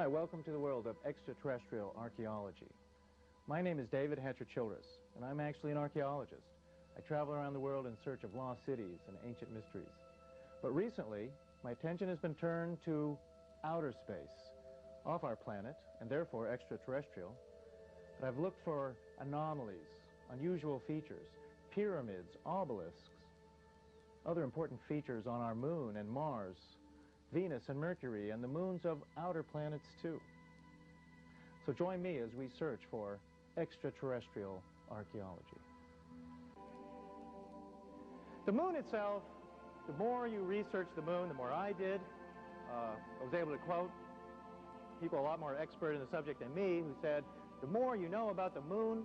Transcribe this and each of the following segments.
Hi, welcome to the world of extraterrestrial archaeology. My name is David Hatcher-Childress, and I'm actually an archaeologist. I travel around the world in search of lost cities and ancient mysteries. But recently, my attention has been turned to outer space, off our planet, and therefore extraterrestrial. But I've looked for anomalies, unusual features, pyramids, obelisks, other important features on our moon and Mars, Venus and Mercury, and the moons of outer planets too. So join me as we search for extraterrestrial archaeology. The moon itself, the more you research the moon, the more I did. I was able to quote people a lot more expert in the subject than me who said, the more you know about the moon,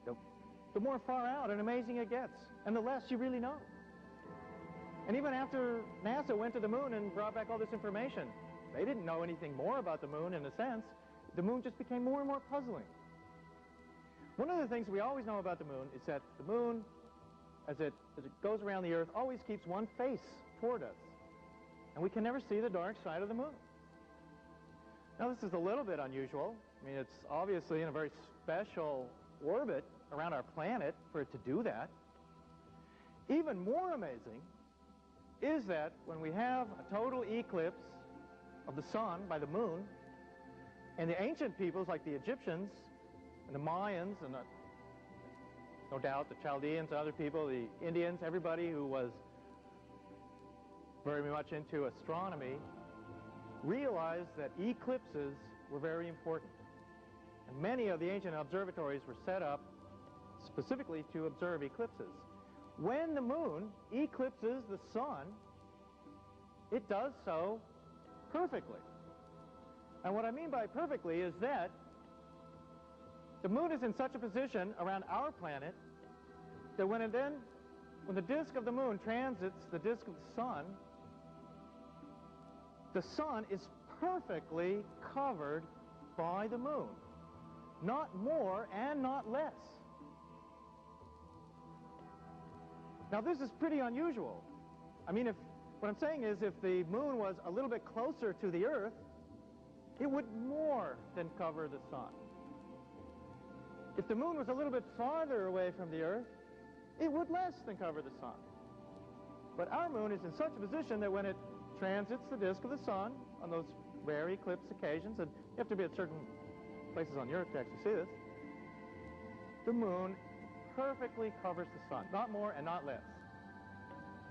the more far out and amazing it gets, and the less you really know. And even after NASA went to the moon and brought back all this information, they didn't know anything more about the moon in a sense. The moon just became more and more puzzling. One of the things we always know about the moon is that the moon, as it goes around the Earth, always keeps one face toward us. And we can never see the dark side of the moon. Now this is a little bit unusual. I mean, it's obviously in a very special orbit around our planet for it to do that. Even more amazing is that when we have a total eclipse of the sun by the moon, and the ancient peoples like the Egyptians and the Mayans and no doubt the Chaldeans and other people, the Indians, everybody who was very much into astronomy, realized that eclipses were very important. And many of the ancient observatories were set up specifically to observe eclipses. When the moon eclipses the sun, it does so perfectly. And what I mean by perfectly is that the moon is in such a position around our planet that when the disk of the moon transits the disk of the sun is perfectly covered by the moon. Not more and not less. Now this is pretty unusual. I mean, what I'm saying is if the moon was a little bit closer to the Earth, it would more than cover the sun. If the moon was a little bit farther away from the Earth, it would less than cover the sun. But our moon is in such a position that when it transits the disk of the sun on those rare eclipse occasions, and you have to be at certain places on the Earth to actually see this, the moon perfectly covers the sun, not more and not less.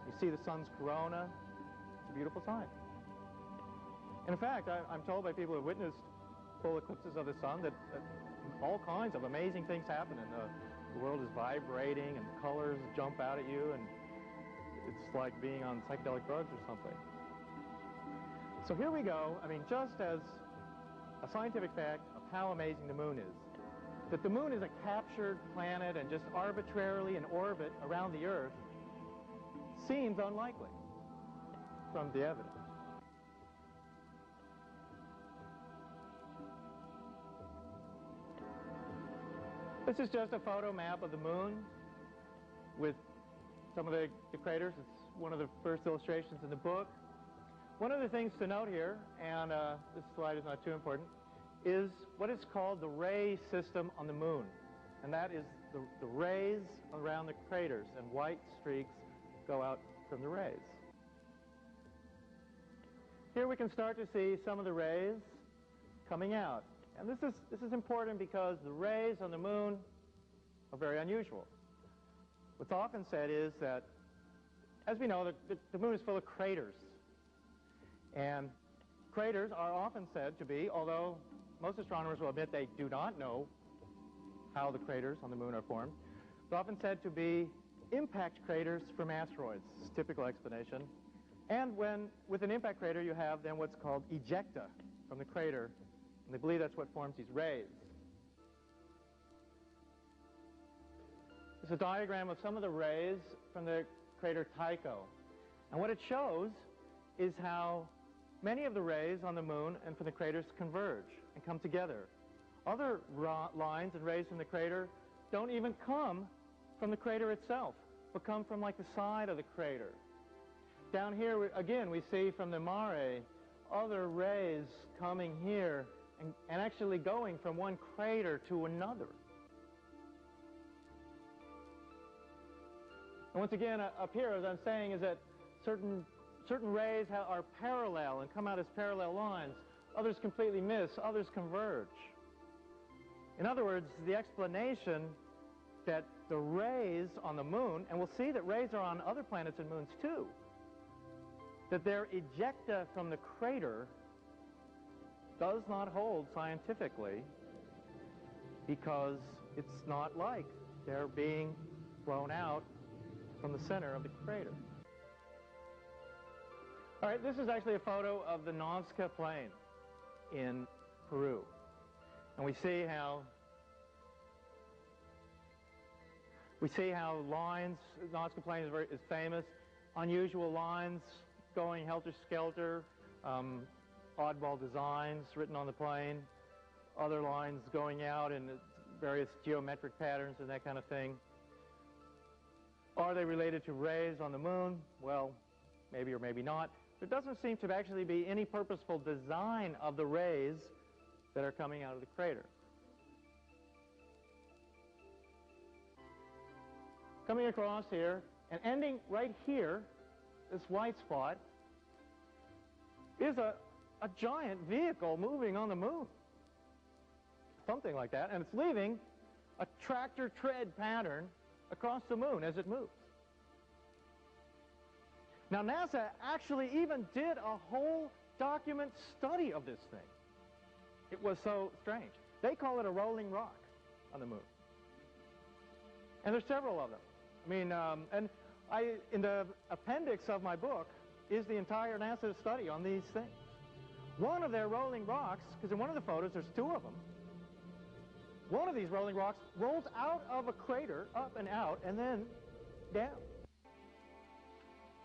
You see the sun's corona. It's a beautiful sight. And in fact, I'm told by people who have witnessed full eclipses of the sun that all kinds of amazing things happen, and the world is vibrating and colors jump out at you, and it's like being on psychedelic drugs or something. So here we go. I mean, just as a scientific fact of how amazing the moon is, that the moon is a captured planet and just arbitrarily in orbit around the Earth seems unlikely from the evidence. This is just a photo map of the moon with some of the craters. It's one of the first illustrations in the book. One of the things to note here, and this slide is not too important, is what is called the ray system on the moon. And that is the rays around the craters, and white streaks go out from the rays. Here we can start to see some of the rays coming out. And this is important because the rays on the moon are very unusual. What's often said is that, as we know, the moon is full of craters. And craters are often said to be, although most astronomers will admit they do not know how the craters on the moon are formed, they're often said to be impact craters from asteroids. It's a typical explanation. And with an impact crater, you have then what's called ejecta from the crater. And they believe that's what forms these rays. It's a diagram of some of the rays from the crater Tycho. And what it shows is how many of the rays on the moon and from the craters converge and come together. Other lines and rays from the crater don't even come from the crater itself, but come from like the side of the crater. Down here, again, we see from the mare other rays coming here and actually going from one crater to another. And once again, up here, as I'm saying, is that certain rays are parallel and come out as parallel lines. Others completely miss, others converge. In other words, the explanation that the rays on the moon, and we'll see that rays are on other planets and moons too, that their ejecta from the crater does not hold scientifically, because it's not like they're being blown out from the center of the crater. All right, this is actually a photo of the Nazca Plain in Peru. And we see how lines, Nazca Plain is famous, unusual lines going helter-skelter, oddball designs written on the plain, other lines going out in various geometric patterns and that kind of thing. Are they related to rays on the moon? Well, maybe or maybe not. There doesn't seem to actually be any purposeful design of the rays that are coming out of the crater. Coming across here and ending right here, this white spot, is a giant vehicle moving on the moon. Something like that. And it's leaving a tractor tread pattern across the moon as it moves. Now, NASA actually even did a whole document study of this thing. It was so strange. They call it a rolling rock on the moon. And there's several of them. I mean, in the appendix of my book is the entire NASA study on these things. One of their rolling rocks, because in one of the photos there's two of them, one of these rolling rocks rolls out of a crater, up and out, and then down.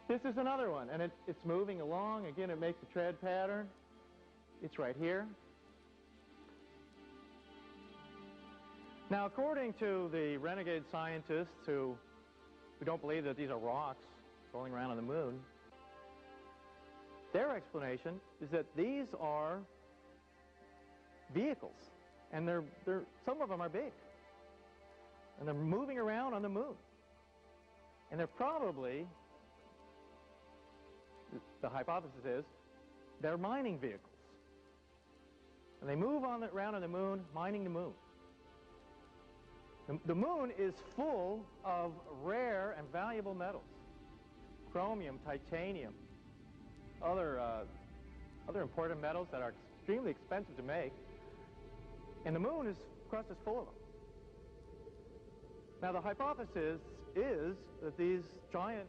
This is another one, and it's moving along. Again, it makes a tread pattern. It's right here. Now, according to the renegade scientists who don't believe that these are rocks rolling around on the moon, their explanation is that these are vehicles, and some of them are big, and they're moving around on the moon, and they're probably, the hypothesis is, they're mining vehicles, and they move around on the moon, mining the moon. The moon is full of rare and valuable metals: chromium, titanium, other important metals that are extremely expensive to make, and the moon crust is full of them. Now, the hypothesis is that these giant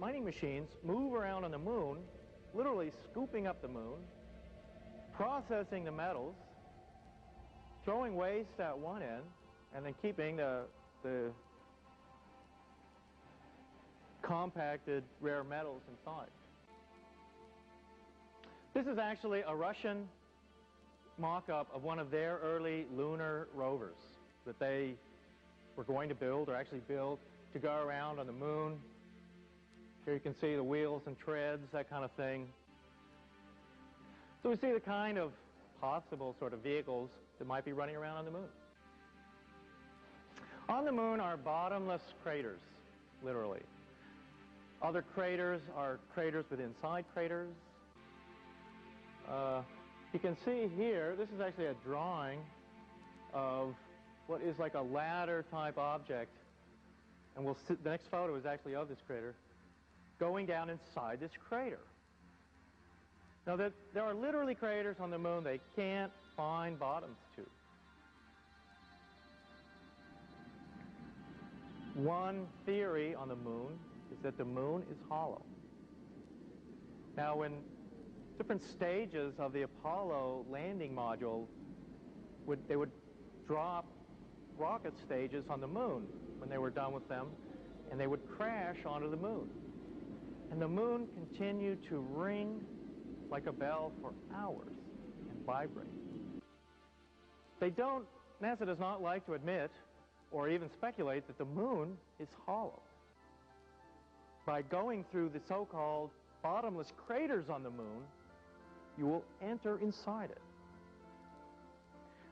mining machines move around on the moon, literally scooping up the moon, processing the metals, throwing waste at one end, and then keeping the compacted rare metals inside. This is actually a Russian mock-up of one of their early lunar rovers that they were going to build, or actually built, to go around on the moon. Here you can see the wheels and treads, that kind of thing. So we see the kind of possible sort of vehicles that might be running around on the moon. On the moon are bottomless craters, literally. Other craters are craters within side craters. You can see here, this is actually a drawing of what is like a ladder-type object. And the next photo is actually of this crater, going down inside this crater. Now, there are literally craters on the moon they can't find bottoms to. One theory on the moon is that the moon is hollow. Now, when different stages of the Apollo landing module, they would drop rocket stages on the moon when they were done with them, and they would crash onto the moon. And the moon continued to ring like a bell for hours and vibrate. NASA does not like to admit or even speculate that the moon is hollow. By going through the so-called bottomless craters on the moon, you will enter inside it.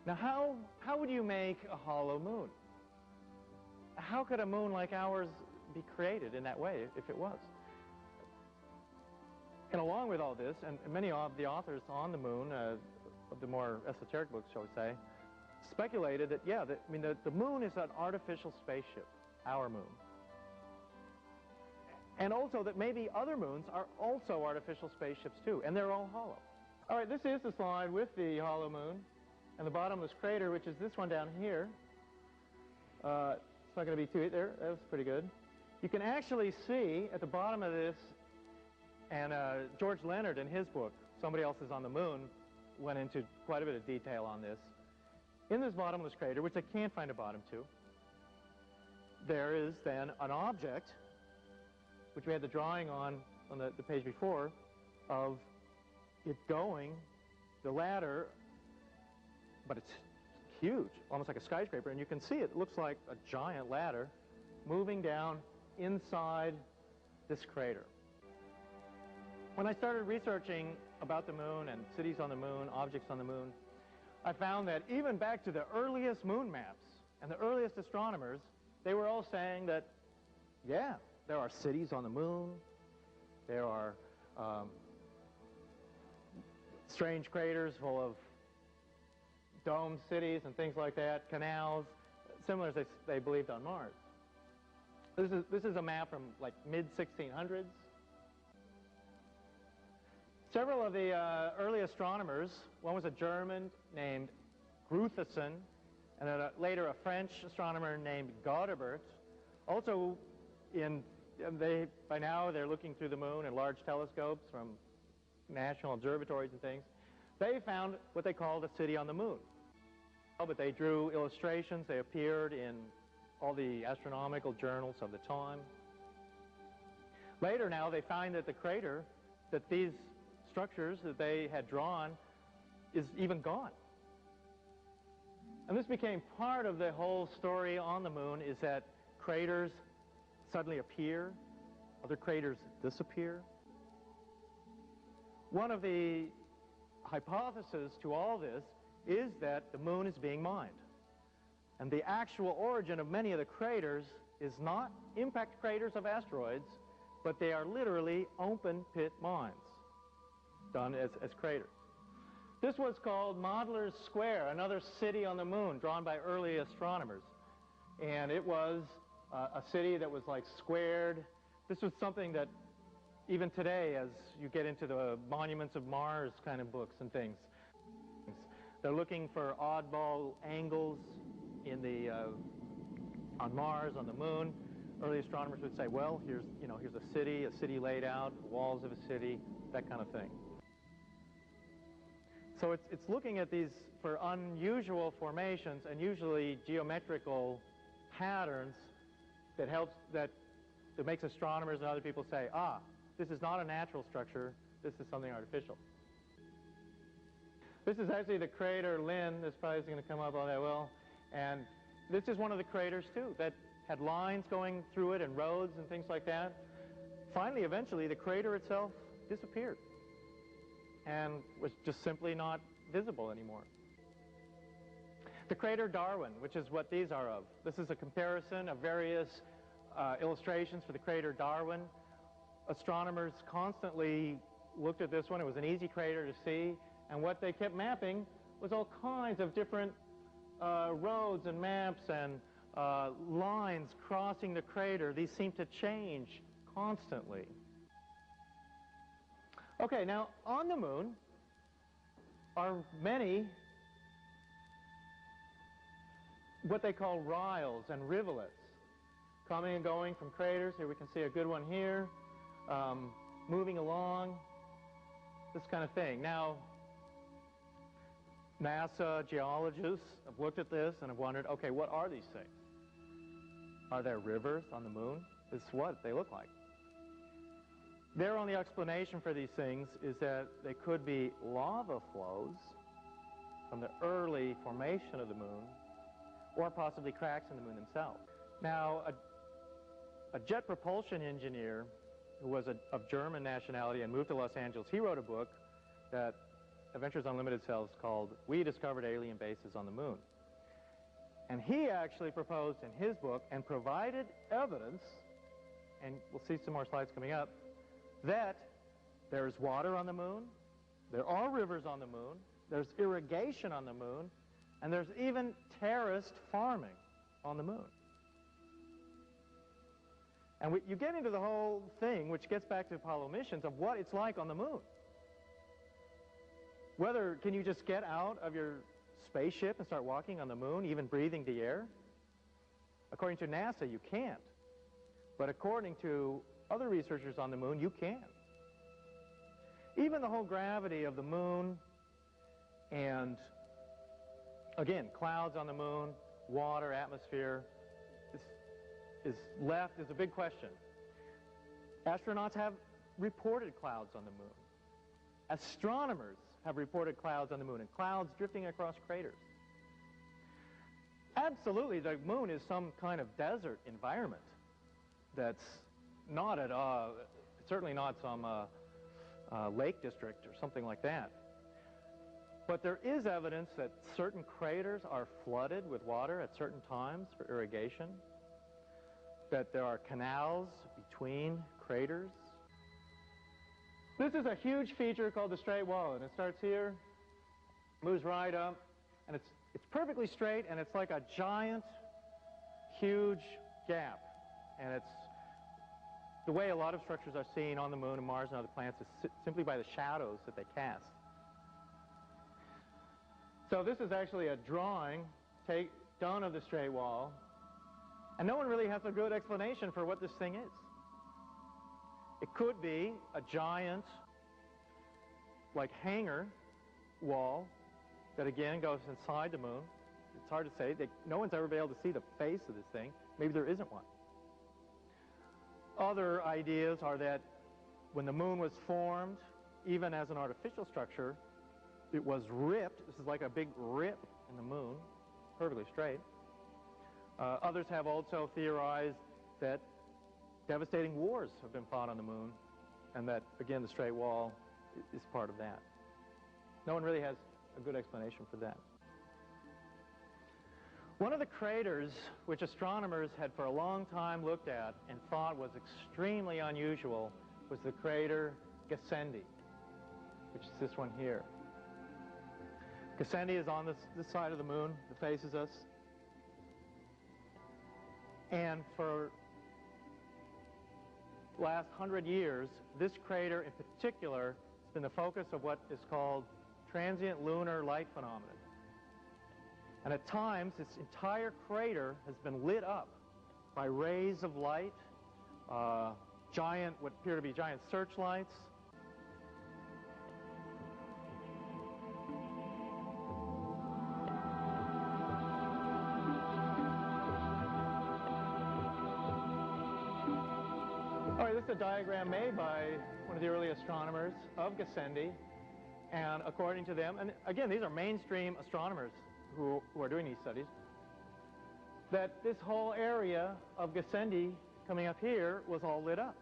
Now, how would you make a hollow moon? How could a moon like ours be created in that way if it was? And along with all this, and many of the authors on the moon, of the more esoteric books, shall we say, speculated that, yeah, the moon is an artificial spaceship, our moon. And also that maybe other moons are also artificial spaceships too, and they're all hollow. All right, this is the slide with the hollow moon and the bottomless crater, which is this one down here. It's not going to be too, there, that was pretty good. You can actually see at the bottom of this, and George Leonard in his book, Somebody Else is on the Moon, went into quite a bit of detail on this. In this bottomless crater, which I can't find a bottom to, there is then an object, which we had the drawing on the page before, of it going, the ladder, but it's huge, almost like a skyscraper, and you can see it looks like a giant ladder moving down inside this crater. When I started researching about the moon and cities on the moon, objects on the moon, I found that even back to the earliest moon maps and the earliest astronomers, they were all saying that, yeah, there are cities on the moon, there are strange craters full of domed cities and things like that, canals, similar as they believed on Mars. This is a map from like mid-1600s. Several of the early astronomers, one was a German named Grüthersen, and then later a French astronomer named Godebert. Also, by now they're looking through the moon in large telescopes from national observatories and things. They found what they called a city on the moon. But they drew illustrations. They appeared in all the astronomical journals of the time. Later now they find that the crater, that these structures that they had drawn is even gone. And this became part of the whole story on the moon, is that craters suddenly appear, other craters disappear. One of the hypotheses to all this is that the moon is being mined. And the actual origin of many of the craters is not impact craters of asteroids, but they are literally open pit mines done as craters. This was called Modeler's Square, another city on the moon drawn by early astronomers. And it was a city that was like squared. This was something that even today, as you get into the Monuments of Mars kind of books and things, they're looking for oddball angles in on Mars, on the moon. Early astronomers would say, well, here's a city laid out, walls of a city, that kind of thing. So it's looking at these for unusual formations and usually geometrical patterns that makes astronomers and other people say, this is not a natural structure, this is something artificial. This is actually the crater Lynn. This probably isn't going to come up all that well. And this is one of the craters too that had lines going through it and roads and things like that. Finally, eventually, the crater itself disappeared and was just simply not visible anymore. The crater Darwin, which is what these are of. This is a comparison of various illustrations for the crater Darwin. Astronomers constantly looked at this one. It was an easy crater to see, and what they kept mapping was all kinds of different roads and maps and lines crossing the crater. These seem to change constantly. Okay, now on the moon are many what they call riles and rivulets, coming and going from craters. Here we can see a good one here, moving along, this kind of thing. Now, NASA geologists have looked at this and have wondered, okay, what are these things? Are there rivers on the moon? This is what they look like. Their only explanation for these things is that they could be lava flows from the early formation of the moon, or possibly cracks in the moon themselves. Now, a jet propulsion engineer who was of German nationality and moved to Los Angeles, he wrote a book that Adventures Unlimited sells called We Discovered Alien Bases on the Moon. And he actually proposed in his book and provided evidence, and we'll see some more slides coming up, that there's water on the moon, there are rivers on the moon, there's irrigation on the moon, and there's even terraced farming on the moon. And you get into the whole thing, which gets back to Apollo missions, of what it's like on the moon. Whether, can you just get out of your spaceship and start walking on the moon, even breathing the air? According to NASA, you can't. But according to other researchers on the moon, you can. Even the whole gravity of the moon and, again, clouds on the moon, water, atmosphere, is a big question. Astronauts have reported clouds on the moon. Astronomers have reported clouds on the moon and clouds drifting across craters. Absolutely, the moon is some kind of desert environment that's not at certainly not some lake district or something like that. But there is evidence that certain craters are flooded with water at certain times for irrigation, that there are canals between craters. This is a huge feature called the straight wall, and it starts here, moves right up, and it's perfectly straight, and it's like a giant, huge gap. And it's the way a lot of structures are seen on the moon and Mars and other planets is simply by the shadows that they cast. So this is actually a drawing done of the straight wall, and no one really has a good explanation for what this thing is. It could be a giant, like, hangar wall that, again, goes inside the moon. It's hard to say. No one's ever been able to see the face of this thing. Maybe there isn't one. Other ideas are that when the moon was formed, even as an artificial structure, it was ripped. This is like a big rip in the moon, perfectly straight. Others have also theorized that devastating wars have been fought on the moon, and that, again, the straight wall is part of that. No one really has a good explanation for that. One of the craters which astronomers had for a long time looked at and thought was extremely unusual was the crater Gassendi, which is this one here. Gassendi is on this side of the moon that faces us. And for the last 100 years, this crater in particular has been the focus of what is called transient lunar light phenomenon. And at times, this entire crater has been lit up by rays of light, what appear to be giant searchlights. All right, this is a diagram made by one of the early astronomers of Gassendi, and according to them, and again, these are mainstream astronomers who are doing these studies, that this whole area of Gassendi coming up here was all lit up.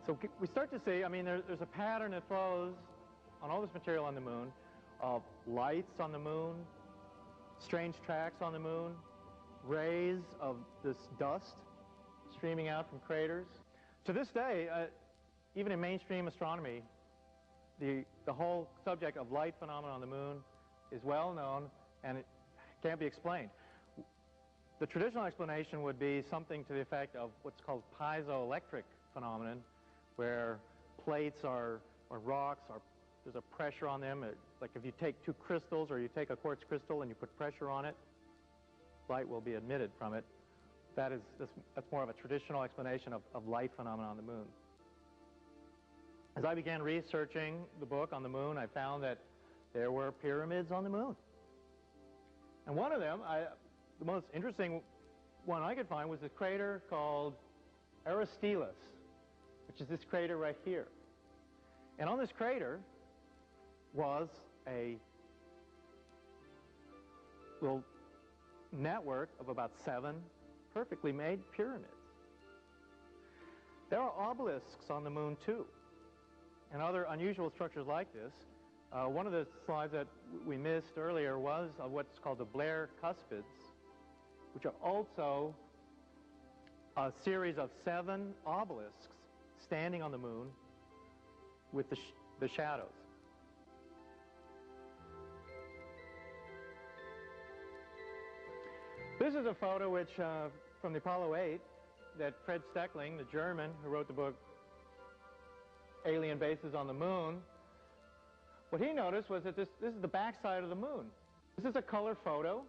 So we start to see, I mean, there's a pattern that flows on all this material on the moon of lights on the moon, strange tracks on the moon, rays of this dust streaming out from craters. To this day, even in mainstream astronomy, the whole subject of light phenomena on the moon is well known, and it can't be explained. The traditional explanation would be something to the effect of what's called piezoelectric phenomenon, where plates or rocks there's a pressure on them. Like if you take two crystals or you take a quartz crystal and you put pressure on it, light will be emitted from it. That's more of a traditional explanation of light phenomena on the moon. As I began researching the book on the moon, I found that there were pyramids on the moon. And one of them, the most interesting one I could find, was a crater called Aristelis, which is this crater right here. And on this crater was a little network of about 7 perfectly made pyramids. There are obelisks on the moon too. and other unusual structures like this. One of the slides that we missed earlier was what's called the Blair cuspids, which are also a series of 7 obelisks standing on the moon with the shadows. This is a photo which, from the Apollo 8, that Fred Steckling, the German who wrote the book Alien Bases on the Moon, what he noticed was that this is the backside of the moon. This is a color photo.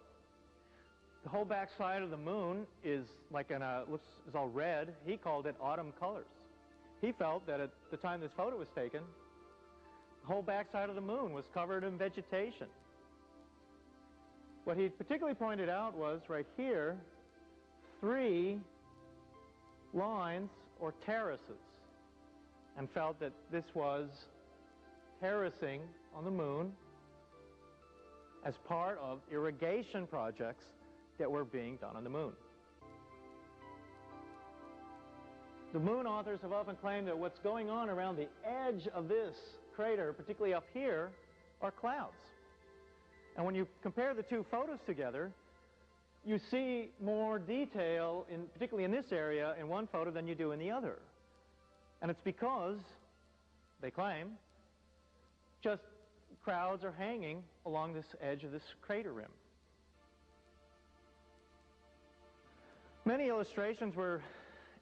The whole backside of the moon is like is all red. He called it autumn colors. He felt that at the time this photo was taken, the whole backside of the moon was covered in vegetation. What he particularly pointed out was right here, 3 lines or terraces, and felt that this was terracing on the moon as part of irrigation projects that were being done on the moon. The moon authors have often claimed that what's going on around the edge of this crater, particularly up here, are clouds. And when you compare the 2 photos together, you see more detail, particularly in this area, in one photo than you do in the other. And it's because, they claim, just clouds are hanging along this edge of this crater rim. Many illustrations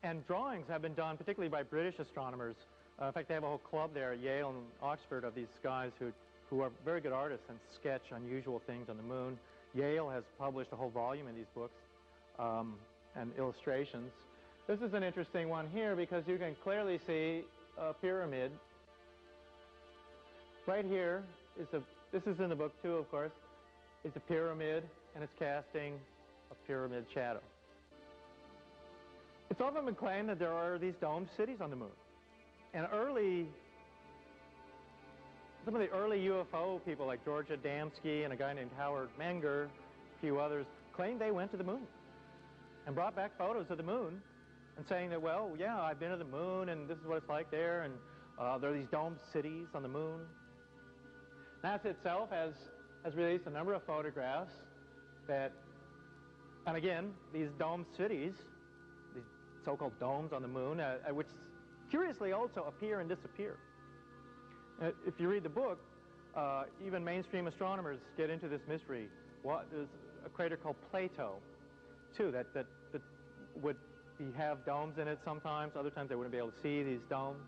and drawings have been done, particularly by British astronomers. In fact, they have a whole club there at Yale and Oxford of these guys who are very good artists and sketch unusual things on the moon. Yale has published a whole volume in these books and illustrations. This is an interesting one here because you can clearly see a pyramid. Right here this is in the book too, of course, is a pyramid, and it's casting a pyramid shadow. It's often been claimed that there are these domed cities on the moon. And some of the early UFO people like George Adamski and a guy named Howard Menger, a few others, claimed they went to the moon and brought back photos of the moon and saying that, well, yeah, I've been to the moon and this is what it's like there, and there are these domed cities on the moon. NASA itself has released a number of photographs that, and again, these domed cities, these so-called domes on the moon, which curiously also appear and disappear. If you read the book, even mainstream astronomers get into this mystery. There's a crater called Plato, too, that would have domes in it sometimes. Other times they wouldn't be able to see these domes.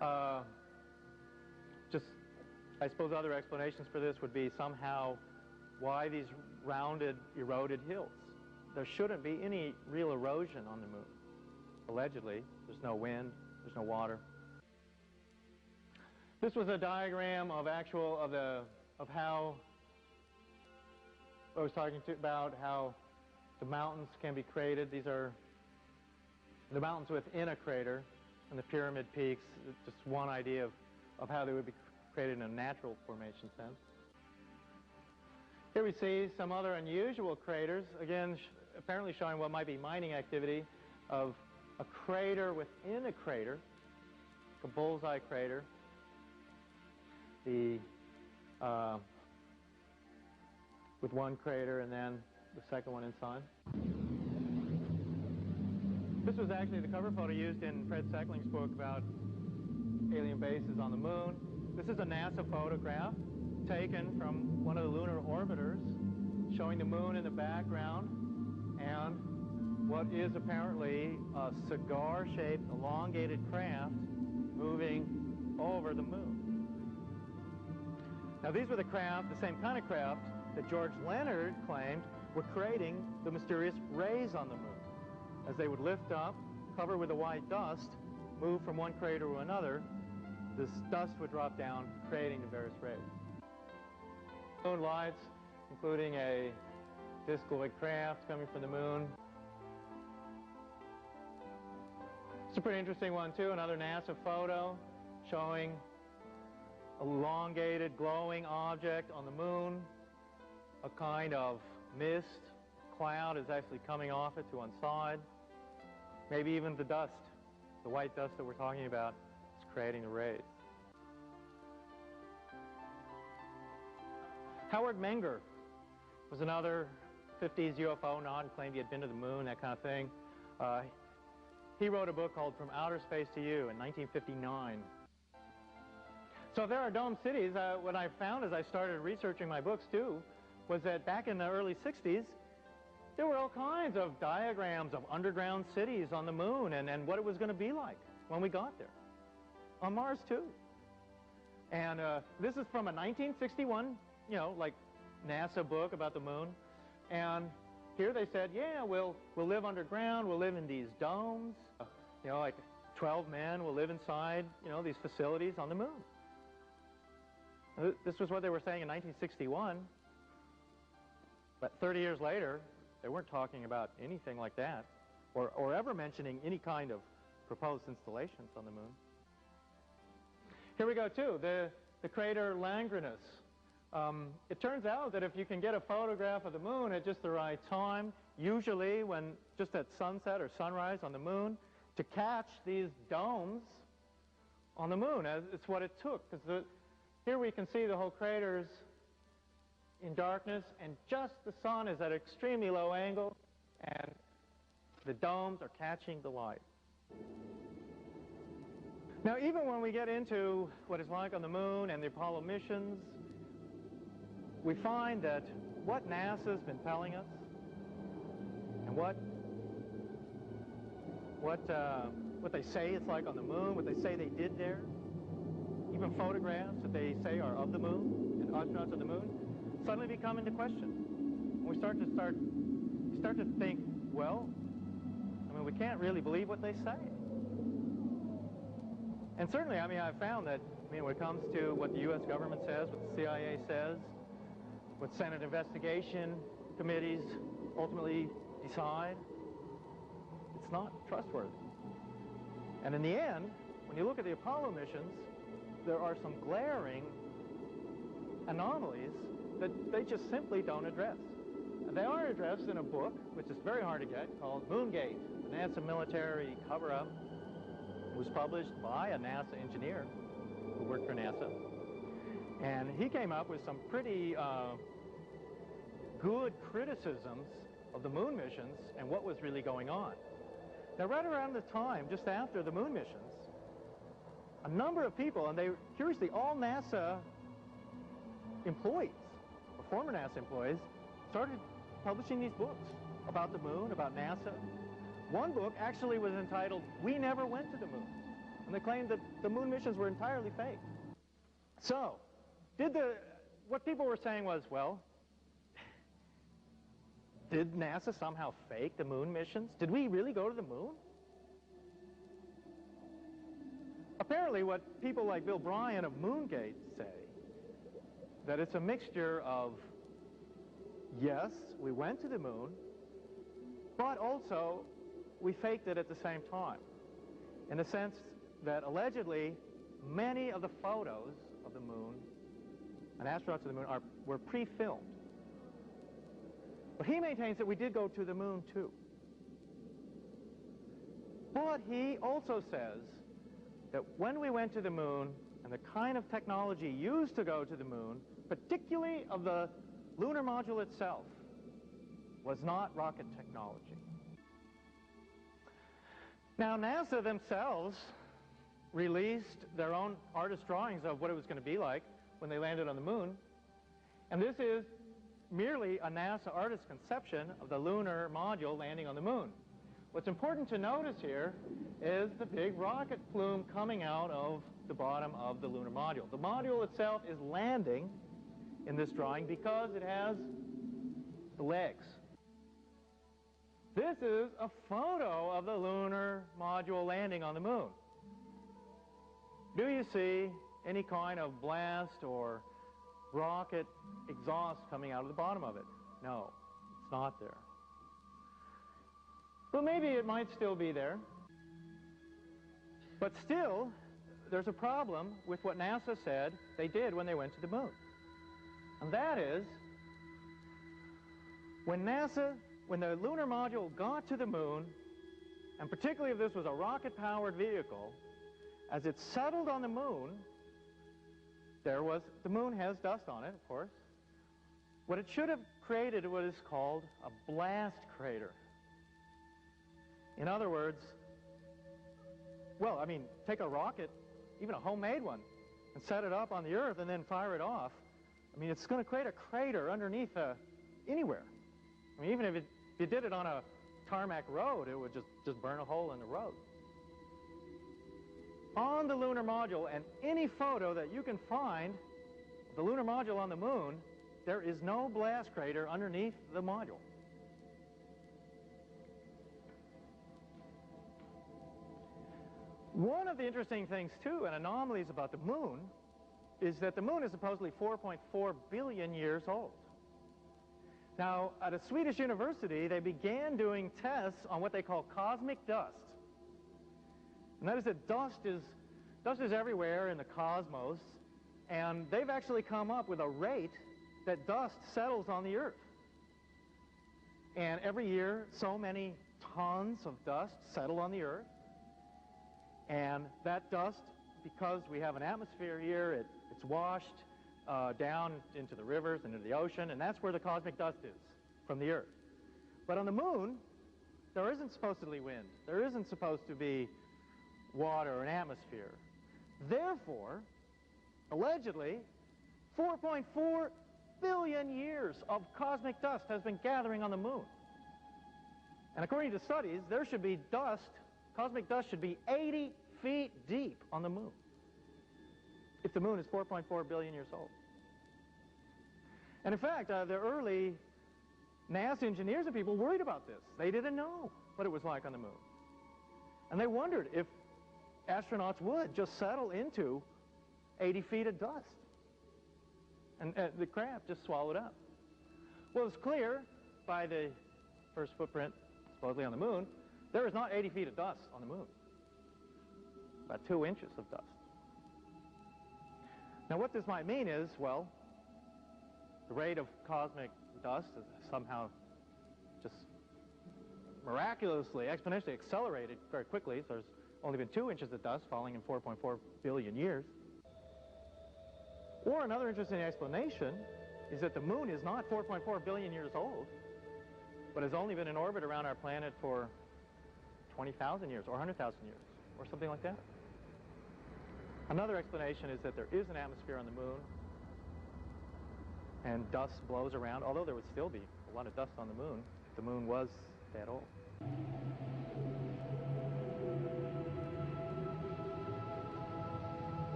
I suppose other explanations for this would be somehow why these rounded, eroded hills. There shouldn't be any real erosion on the moon. Allegedly, there's no wind, there's no water. This was a diagram of how I was talking about how the mountains can be created. These are the mountains within a crater, and the pyramid peaks. Just one idea of how they would be created in a natural formation sense. Here we see some other unusual craters, again apparently showing what might be mining activity of a crater within a crater, a bullseye crater. With one crater and then the second one inside. This was actually the cover photo used in Fred Steckling's book about alien bases on the moon. This is a NASA photograph taken from one of the lunar orbiters showing the moon in the background and what is apparently a cigar-shaped elongated craft moving over the moon. Now these were the same kind of craft that George Leonard claimed were creating the mysterious rays on the moon. As they would lift up, cover with a white dust, move from one crater to another, this dust would drop down, creating the various rays. Moon lights, including a discoid craft coming from the moon. It's a pretty interesting one too, another NASA photo showing elongated, glowing object on the moon. A kind of mist, cloud is actually coming off it to one side. Maybe even the dust, the white dust that we're talking about, creating the rays. Howard Menger was another 50s UFO nod, claimed he had been to the moon, that kind of thing. He wrote a book called From Outer Space to You in 1959. So if there are domed cities, what I found as I started researching my books too, was that back in the early 60s, there were all kinds of diagrams of underground cities on the moon and what it was going to be like when we got there. On Mars too. And this is from a 1961, like NASA book about the moon. And here they said, yeah, we'll live underground, we'll live in these domes. Like 12 men will live inside, these facilities on the moon. This was what they were saying in 1961. But 30 years later, they weren't talking about anything like that, or ever mentioning any kind of proposed installations on the moon. Here we go too, the crater Langrenus. It turns out that if you can get a photograph of the moon at just the right time, usually when just at sunset or sunrise on the moon, to catch these domes on the moon, it's what it took. Because here we can see the whole craters in darkness, and just the sun is at an extremely low angle, and the domes are catching the light. Now, even when we get into what it's like on the moon and the Apollo missions, we find that what NASA's been telling us and what they say it's like on the moon, what they say they did there, even photographs that they say are of the moon and astronauts of the moon, suddenly become into question. And we start to think, well, we can't really believe what they say. And certainly, I've found that, when it comes to what the U.S. government says, what the CIA says, what Senate investigation committees ultimately decide, it's not trustworthy. And in the end, when you look at the Apollo missions, there are some glaring anomalies that they just simply don't address. And they are addressed in a book, which is very hard to get, called Moongate, the NASA military cover-up. It was published by a NASA engineer who worked for NASA. And he came up with some pretty good criticisms of the moon missions and what was really going on. Now, right around the time, just after the moon missions, a number of people, and they, curiously, all NASA employees, or former NASA employees, started publishing these books about the moon, about NASA. One book actually was entitled, We Never Went to the Moon, and they claimed that the moon missions were entirely fake. So, what people were saying was, well, did NASA somehow fake the moon missions? Did we really go to the moon? Apparently, what people like Bill Bryan of Moongate say, that it's a mixture of, yes, we went to the moon, but also we faked it at the same time, in the sense that allegedly many of the photos of the moon and astronauts of the moon were pre-filmed. But he maintains that we did go to the moon too. But he also says that when we went to the moon and the kind of technology used to go to the moon, particularly of the lunar module itself, was not rocket technology. Now, NASA themselves released their own artist drawings of what it was going to be like when they landed on the moon, and this is merely a NASA artist conception of the lunar module landing on the moon. What's important to notice here is the big rocket plume coming out of the bottom of the lunar module. The module itself is landing in this drawing because it has the legs. This is a photo of the lunar module landing on the moon. Do you see any kind of blast or rocket exhaust coming out of the bottom of it? No, it's not there. Well, maybe it might still be there. But still, there's a problem with what NASA said they did when they went to the moon. And that is, when the lunar module got to the moon, and particularly if this was a rocket-powered vehicle, as it settled on the moon, the moon has dust on it, of course. What it should have created what is called a blast crater. In other words, well, I mean, take a rocket, even a homemade one, and set it up on the Earth and then fire it off. I mean, it's going to create a crater underneath anywhere. I mean, even if you did it on a tarmac road, it would just burn a hole in the road. On the lunar module, and any photo that you can find of the lunar module on the moon, there is no blast crater underneath the module. One of the interesting things, too, and anomalies about the moon, is that the moon is supposedly 4.4 billion years old. Now, at a Swedish university, they began doing tests on what they call cosmic dust. And that is that dust is everywhere in the cosmos, and they've actually come up with a rate that dust settles on the Earth. And every year, so many tons of dust settle on the Earth. And that dust, because we have an atmosphere here, it's washed down into the rivers and into the ocean, and that's where the cosmic dust is, from the Earth. But on the moon, there isn't supposedly wind. There isn't supposed to be water or an atmosphere. Therefore, allegedly, 4.4 billion years of cosmic dust has been gathering on the moon. And according to studies, there should be dust, cosmic dust should be 80 feet deep on the moon, if the moon is 4.4 billion years old. And in fact, the early NASA engineers and people worried about this. They didn't know what it was like on the moon. And they wondered if astronauts would just settle into 80 feet of dust. And the craft just swallowed up. Well, it's clear by the first footprint, supposedly on the moon, there is not 80 feet of dust on the moon. About 2 inches of dust. Now, what this might mean is, well, the rate of cosmic dust is somehow just miraculously, exponentially accelerated very quickly. So there's only been 2 inches of dust falling in 4.4 billion years. Or another interesting explanation is that the moon is not 4.4 billion years old, but has only been in orbit around our planet for 20,000 years or 100,000 years or something like that. Another explanation is that there is an atmosphere on the moon and dust blows around, although there would still be a lot of dust on the moon if the moon was that old.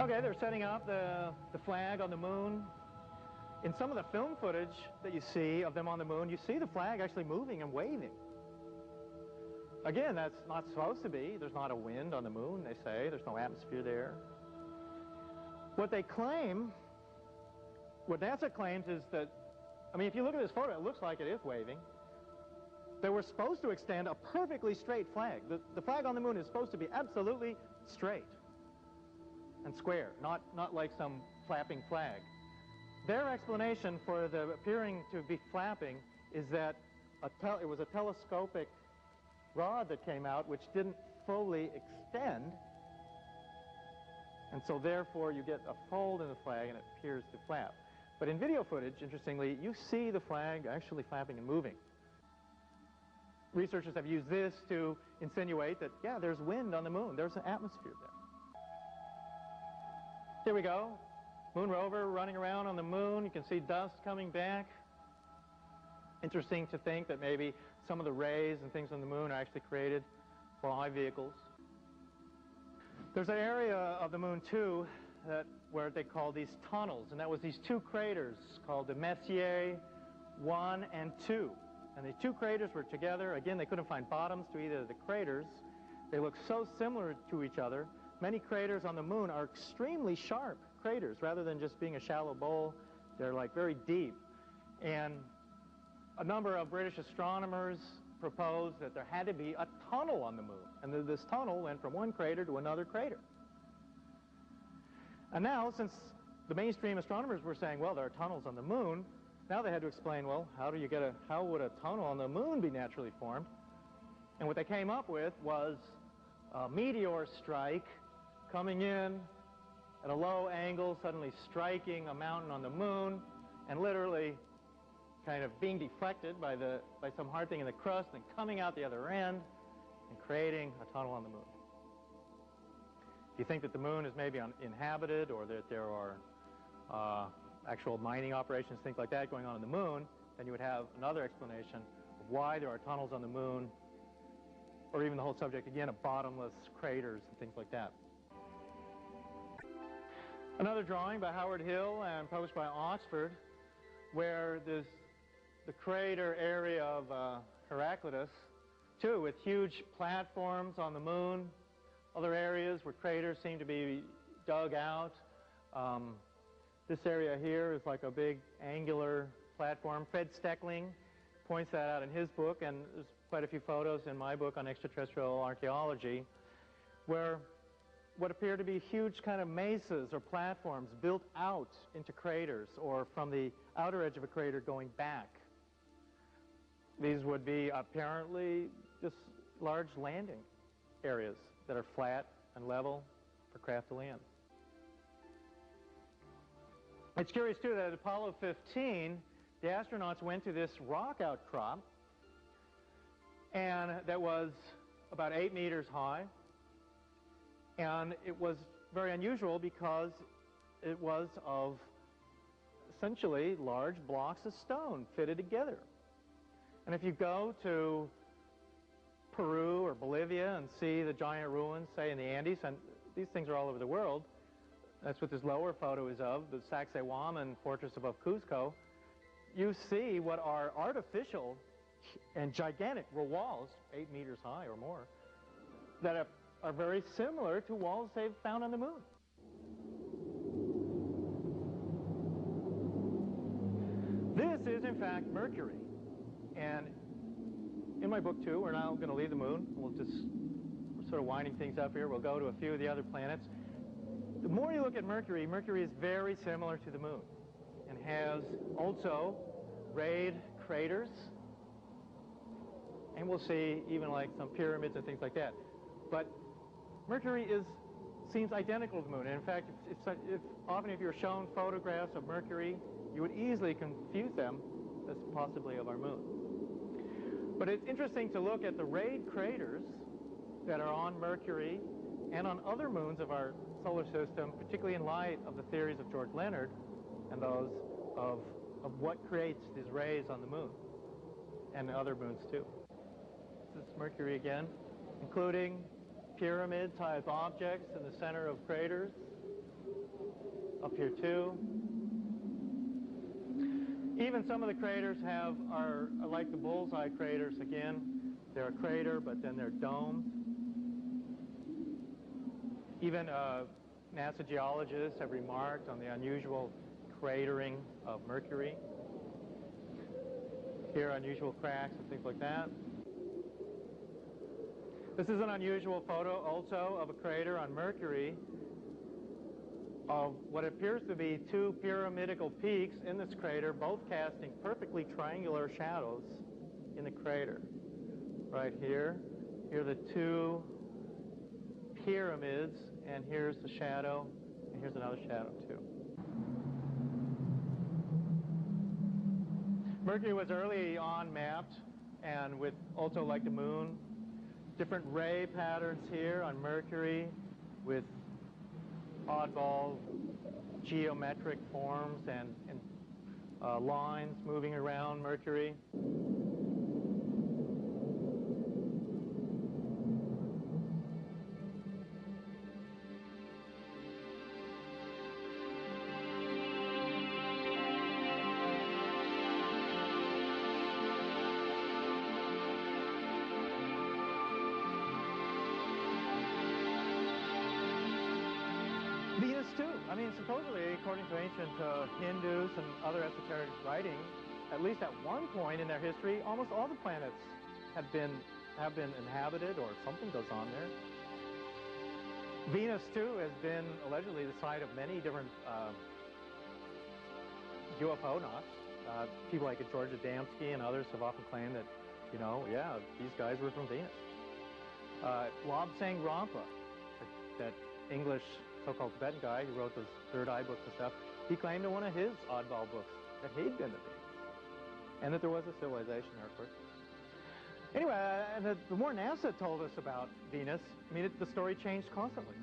Okay, they're setting up the flag on the moon. In some of the film footage that you see of them on the moon, you see the flag actually moving and waving. Again, that's not supposed to be. There's not a wind on the moon, they say. There's no atmosphere there. What they claim, what NASA claims is that, I mean, if you look at this photo, it looks like it is waving. They were supposed to extend a perfectly straight flag. The flag on the moon is supposed to be absolutely straight and square, not like some flapping flag. Their explanation for the appearing to be flapping is that it was a telescopic rod that came out which didn't fully extend, and so therefore you get a fold in the flag and it appears to flap. But in video footage, interestingly, you see the flag actually flapping and moving. Researchers have used this to insinuate that, yeah, there's wind on the moon. There's an atmosphere there. Here we go. Moon rover running around on the moon. You can see dust coming back. Interesting to think that maybe some of the rays and things on the moon are actually created by vehicles. There's an area of the moon, too, where they call these tunnels, and that was these 2 craters called the Messier 1 and 2. And the 2 craters were together. Again, they couldn't find bottoms to either of the craters. They look so similar to each other. Many craters on the moon are extremely sharp craters. Rather than just being a shallow bowl, they're like very deep. And a number of British astronomers proposed that there had to be a tunnel on the moon. And this tunnel went from one crater to another crater. And now, since the mainstream astronomers were saying, well, there are tunnels on the moon, now they had to explain, well, how would a tunnel on the moon be naturally formed? And what they came up with was a meteor strike coming in at a low angle, suddenly striking a mountain on the moon, and literally kind of being deflected by some hard thing in the crust, and coming out the other end and creating a tunnel on the moon. If you think that the moon is maybe uninhabited, or that there are actual mining operations, things like that going on the moon, then you would have another explanation of why there are tunnels on the moon, or even the whole subject, again, of bottomless craters and things like that. Another drawing by Howard Hill and published by Oxford, where there's the crater area of Heraclitus, too, with huge platforms on the moon, other areas where craters seem to be dug out. This area here is like a big angular platform. Fred Steckling points that out in his book, and there's quite a few photos in my book on extraterrestrial archaeology, where what appear to be huge kind of mesas or platforms built out into craters, or from the outer edge of a crater going back. These would be apparently just large landing areas that are flat and level for craft to land. It's curious, too, that at Apollo 15, the astronauts went to this rock outcrop, and that was about 8 meters high, and it was very unusual because it was of essentially large blocks of stone fitted together. And if you go to Peru or Bolivia and see the giant ruins, say, in the Andes, and these things are all over the world, that's what this lower photo is of, the Sacsayhuaman fortress above Cuzco, you see what are artificial and gigantic walls, 8 meters high or more, that are very similar to walls they've found on the moon. This is, in fact, Mercury. And in my book, too, we're now going to leave the moon. We're sort of winding things up here. We'll go to a few of the other planets. The more you look at Mercury, Mercury is very similar to the moon and has also rayed craters. And we'll see even like some pyramids and things like that. But Mercury seems identical to the moon. And in fact, often if you're shown photographs of Mercury, you would easily confuse them as possibly of our moon. But it's interesting to look at the rayed craters that are on Mercury and on other moons of our solar system, particularly in light of the theories of George Leonard and those of what creates these rays on the moon and other moons too. This is Mercury again, including pyramid-type objects in the center of craters. Up here too. Even some of the craters are like the bullseye craters again. They're a crater, but then they're domed. Even NASA geologists have remarked on the unusual cratering of Mercury. Here, unusual cracks and things like that. This is an unusual photo also of a crater on Mercury of what appears to be two pyramidical peaks in this crater, both casting perfectly triangular shadows in the crater. Right here. Here are the two pyramids, and here's the shadow, and here's another shadow too. Mercury was early on mapped, and with also, like the moon, different ray patterns here on Mercury with oddball geometric forms and lines moving around Mercury. Venus too. I mean, supposedly, according to ancient Hindus and other esoteric writings, at least at one point in their history, almost all the planets have been inhabited, or something goes on there. Venus too has been allegedly the site of many different UFO knots. People like George Adamski and others have often claimed that, you know, yeah, these guys were from Venus. Lobsang Rampa, that English so-called Tibetan guy who wrote those third eye books and stuff, he claimed in one of his oddball books that he'd been to Venus, and that there was a civilization there, of course. Anyway, the more NASA told us about Venus, I mean, the story changed constantly,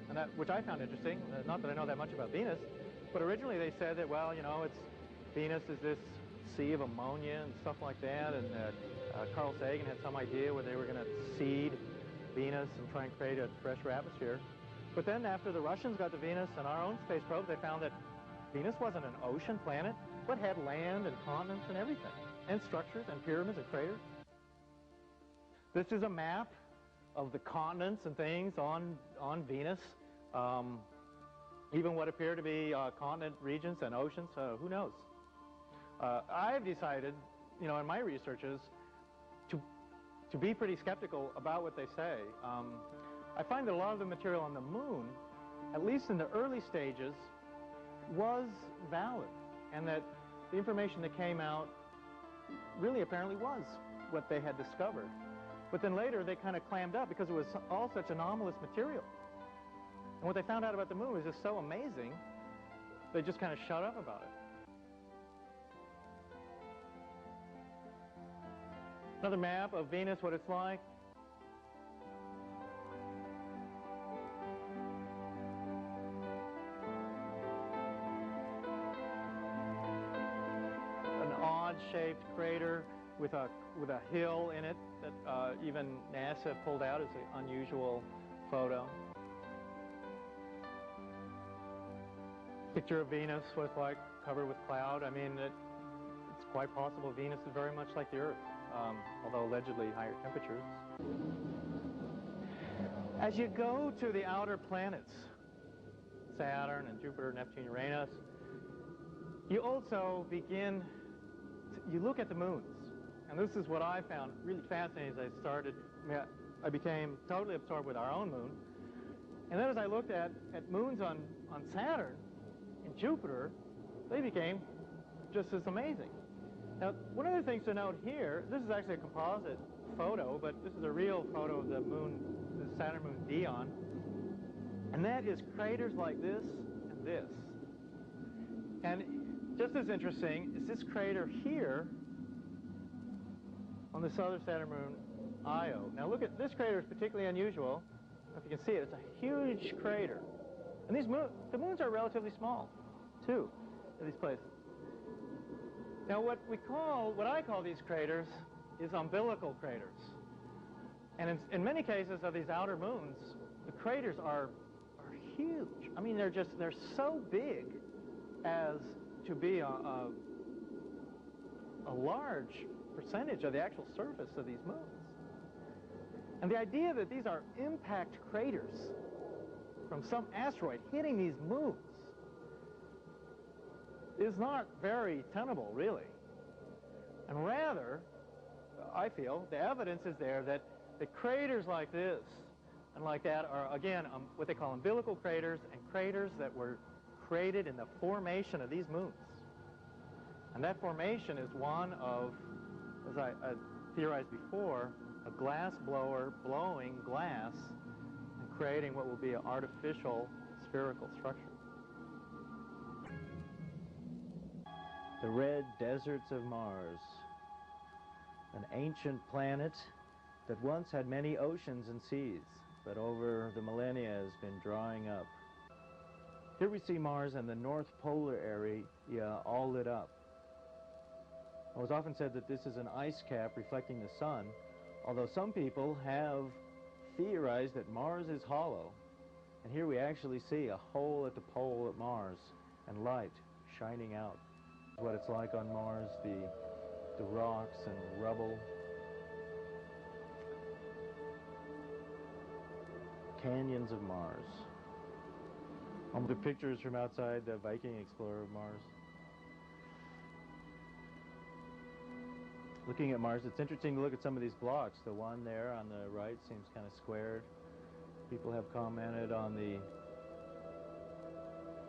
and which I found interesting. Not that I know that much about Venus, but originally they said that, well, you know, Venus is this sea of ammonia and stuff like that, and Carl Sagan had some idea where they were going to seed Venus and try and create a fresher atmosphere. But then after the Russians got to Venus and our own space probes, they found that Venus wasn't an ocean planet, but had land and continents and everything, and structures and pyramids and craters. This is a map of the continents and things on Venus. Even what appear to be continent regions and oceans, who knows? I've decided, you know, in my researches, to be pretty skeptical about what they say. I find that a lot of the material on the moon, at least in the early stages, was valid, and that the information that came out really apparently was what they had discovered. But then later they kind of clammed up because it was all such anomalous material. And what they found out about the moon was just so amazing, they just kind of shut up about it. Another map of Venus, what it's like. An odd-shaped crater with a hill in it that even NASA pulled out as an unusual photo. Picture of Venus, what it's like, covered with cloud. I mean, it's quite possible Venus is very much like the Earth, although allegedly higher temperatures. As you go to the outer planets, Saturn and Jupiter, Neptune, Uranus, you also begin, you look at the moons. And this is what I found really fascinating as I became totally absorbed with our own moon. And then as I looked at moons on Saturn and Jupiter, they became just as amazing. Now, one of the things to note here, this is actually a composite photo, but this is a real photo of the moon, the Saturn moon Dion. And that is craters like this and this. And just as interesting is this crater here on this other Saturn moon, Io. Now look at this crater, is particularly unusual. If you can see it, it's a huge crater. And the moons are relatively small, too, in these places. Now what I call these craters is umbilical craters. And in many cases of these outer moons, the craters are huge. I mean, they're so big as to be a large percentage of the actual surface of these moons. And the idea that these are impact craters from some asteroid hitting these moons is not very tenable, really. And rather, I feel, the evidence is there that the craters like this and like that are, again, what they call umbilical craters, and craters that were created in the formation of these moons. And that formation is one of, as I theorized before, a glass blower blowing glass and creating what will be an artificial spherical structure. The red deserts of Mars, an ancient planet that once had many oceans and seas, but over the millennia has been drying up. Here we see Mars and the North Polar area all lit up. It was often said that this is an ice cap reflecting the sun, although some people have theorized that Mars is hollow. And here we actually see a hole at the pole of Mars and light shining out. What it's like on Mars, the rocks and rubble. Canyons of Mars. The pictures from outside the Viking Explorer of Mars. Looking at Mars, it's interesting to look at some of these blocks. The one there on the right seems kind of squared. People have commented on the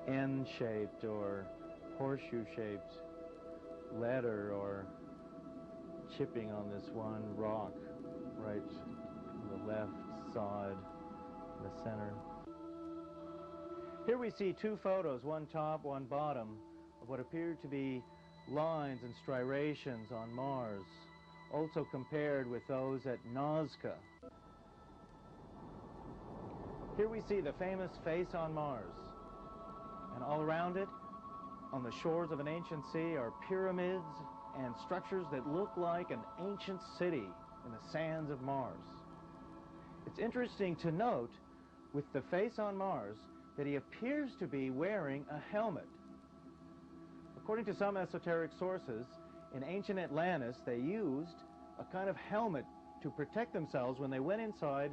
N-shaped or horseshoe-shaped letter or chipping on this one rock right on the left side in the center. Here we see two photos, one top, one bottom, of what appear to be lines and striations on Mars, also compared with those at Nazca. Here we see the famous face on Mars, and all around it, on the shores of an ancient sea, are pyramids and structures that look like an ancient city in the sands of Mars. It's interesting to note, with the face on Mars, that he appears to be wearing a helmet. According to some esoteric sources, in ancient Atlantis, they used a kind of helmet to protect themselves when they went inside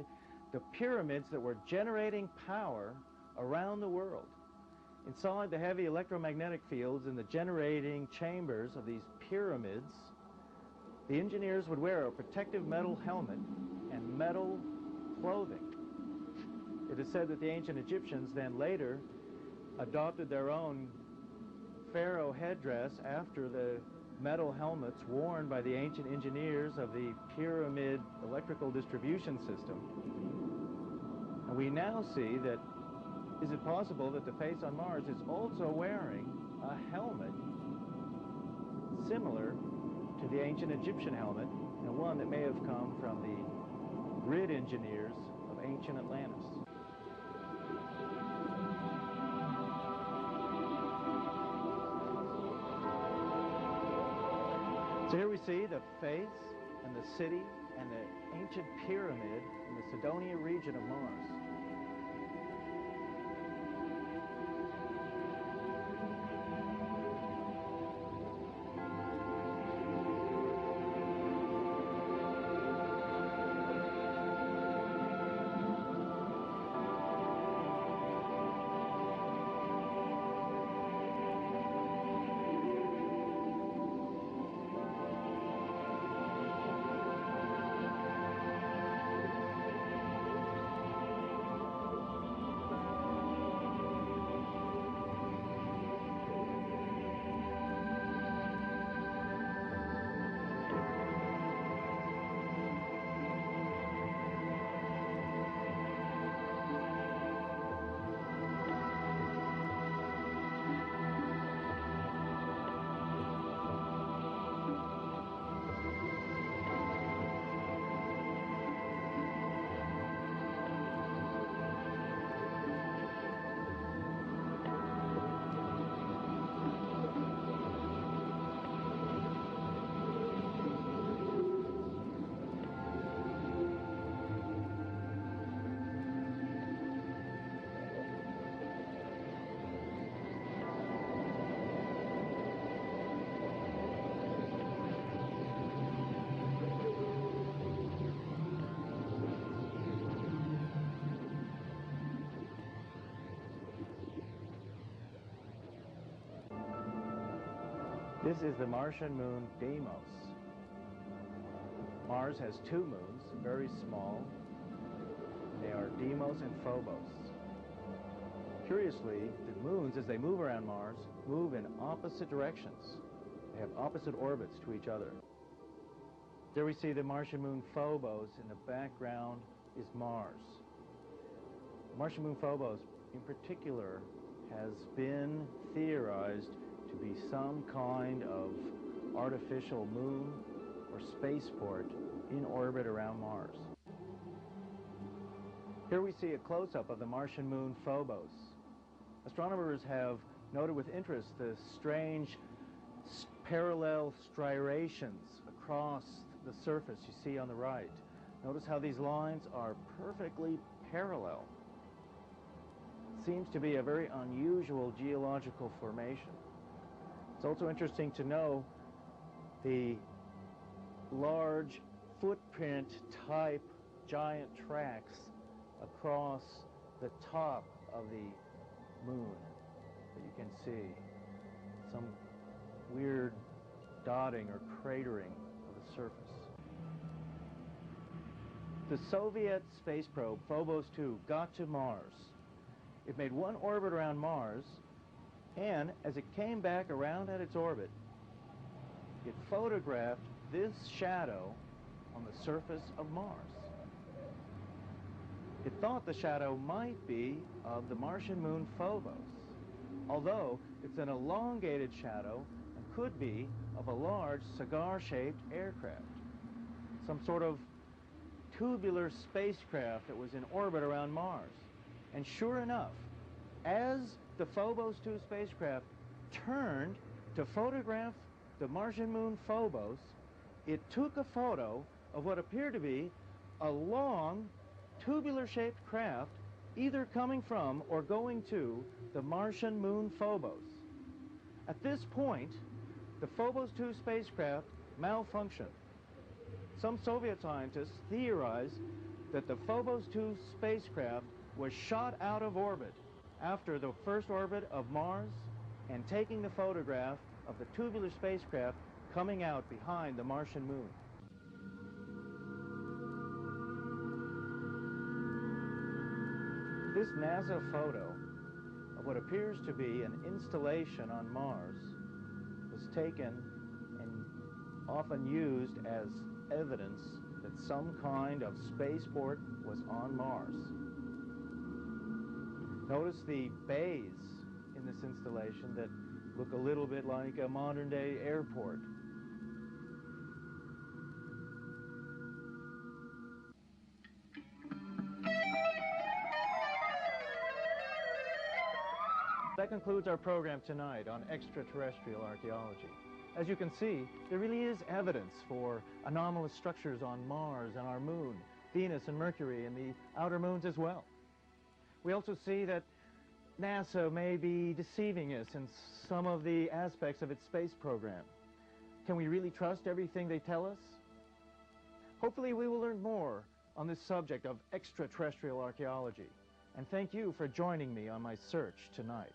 the pyramids that were generating power around the world. Inside the heavy electromagnetic fields in the generating chambers of these pyramids, the engineers would wear a protective metal helmet and metal clothing. It is said that the ancient Egyptians then later adopted their own pharaoh headdress after the metal helmets worn by the ancient engineers of the pyramid electrical distribution system. And we now see that, is it possible that the face on Mars is also wearing a helmet similar to the ancient Egyptian helmet, and one that may have come from the grid engineers of ancient Atlantis? So here we see the face and the city and the ancient pyramid in the Cydonia region of Mars. This is the Martian moon Deimos. Mars has two moons, very small. They are Deimos and Phobos. Curiously, the moons, as they move around Mars, move in opposite directions. They have opposite orbits to each other. There we see the Martian moon Phobos. In the background is Mars. The Martian moon Phobos, in particular, has been theorized to be some kind of artificial moon or spaceport in orbit around Mars. Here we see a close-up of the Martian moon Phobos. Astronomers have noted with interest the strange parallel striations across the surface you see on the right. Notice how these lines are perfectly parallel. It seems to be a very unusual geological formation. It's also interesting to know the large footprint type giant tracks across the top of the moon that you can see. Some weird dotting or cratering of the surface. The Soviet space probe Phobos 2 got to Mars. It made one orbit around Mars, and as it came back around at its orbit, it photographed this shadow on the surface of Mars. It thought the shadow might be of the Martian moon Phobos, although it's an elongated shadow and could be of a large cigar-shaped aircraft, some sort of tubular spacecraft that was in orbit around Mars. And sure enough, as the Phobos 2 spacecraft turned to photograph the Martian moon Phobos, it took a photo of what appeared to be a long, tubular-shaped craft either coming from or going to the Martian moon Phobos. At this point, the Phobos 2 spacecraft malfunctioned. Some Soviet scientists theorized that the Phobos 2 spacecraft was shot out of orbit after the first orbit of Mars and taking the photograph of the tubular spacecraft coming out behind the Martian moon. This NASA photo of what appears to be an installation on Mars was taken and often used as evidence that some kind of spaceport was on Mars. Notice the bays in this installation that look a little bit like a modern-day airport. That concludes our program tonight on extraterrestrial archaeology. As you can see, there really is evidence for anomalous structures on Mars and our moon, Venus and Mercury, and the outer moons as well. We also see that NASA may be deceiving us in some of the aspects of its space program. Can we really trust everything they tell us? Hopefully we will learn more on this subject of extraterrestrial archaeology. And thank you for joining me on my search tonight.